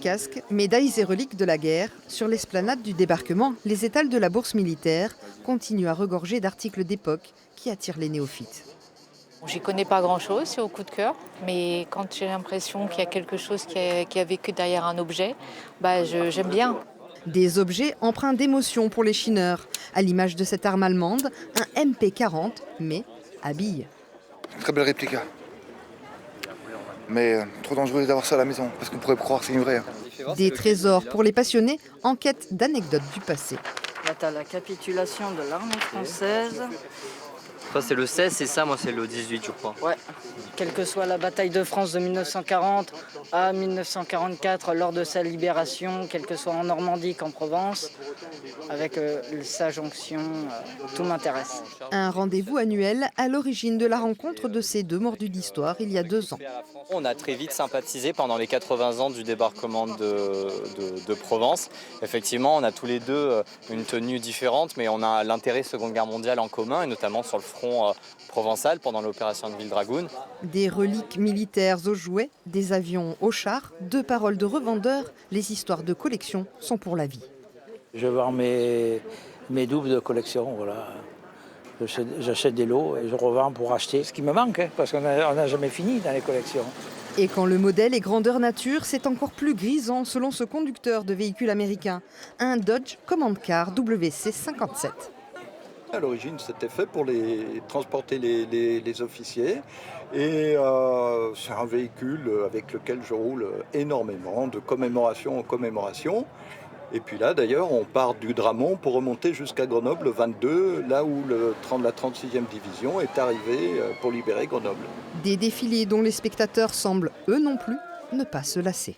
Casques, médailles et reliques de la guerre, sur l'esplanade du débarquement, les étals de la bourse militaire continuent à regorger d'articles d'époque qui attirent les néophytes. J'y connais pas grand-chose, c'est au coup de cœur, mais quand j'ai l'impression qu'il y a quelque chose qui a vécu derrière un objet, j'aime bien. Des objets empreints d'émotion pour les chineurs, à l'image de cette arme allemande, un MP40, mais à billes. Très belle réplique. Mais trop dangereux d'avoir ça à la maison, parce qu'on pourrait croire que c'est une vraie. Des trésors pour les passionnés en quête d'anecdotes du passé. Là, tu as la capitulation de l'armée française. Ça c'est le 16, c'est ça, moi c'est le 18 je crois. Ouais, quelle que soit la bataille de France de 1940 à 1944, lors de sa libération, quelle que soit en Normandie qu'en Provence, avec sa jonction, tout m'intéresse. Un rendez-vous annuel à l'origine de la rencontre de ces deux mordus d'histoire il y a 2 ans. On a très vite sympathisé pendant les 80 ans du débarquement de Provence. Effectivement, on a tous les deux une tenue différente, mais on a l'intérêt Seconde Guerre mondiale en commun, et notamment sur le front provençal pendant l'opération de Ville-Dragoon. Des reliques militaires aux jouets, des avions aux chars, 2 paroles de revendeurs, les histoires de collection sont pour la vie. Je vends mes doubles de collection, voilà. J'achète des lots et je revends pour acheter ce qui me manque, parce qu'on n'a jamais fini dans les collections. Et quand le modèle est grandeur nature, c'est encore plus grisant selon ce conducteur de véhicule américain. Un Dodge Command Car WC-57. À l'origine, c'était fait pour transporter les officiers. Et c'est un véhicule avec lequel je roule énormément, de commémoration en commémoration. Et puis là, d'ailleurs, on part du Dramont pour remonter jusqu'à Grenoble, le 22, là où la 36e division est arrivée pour libérer Grenoble. Des défilés dont les spectateurs semblent, eux non plus, ne pas se lasser.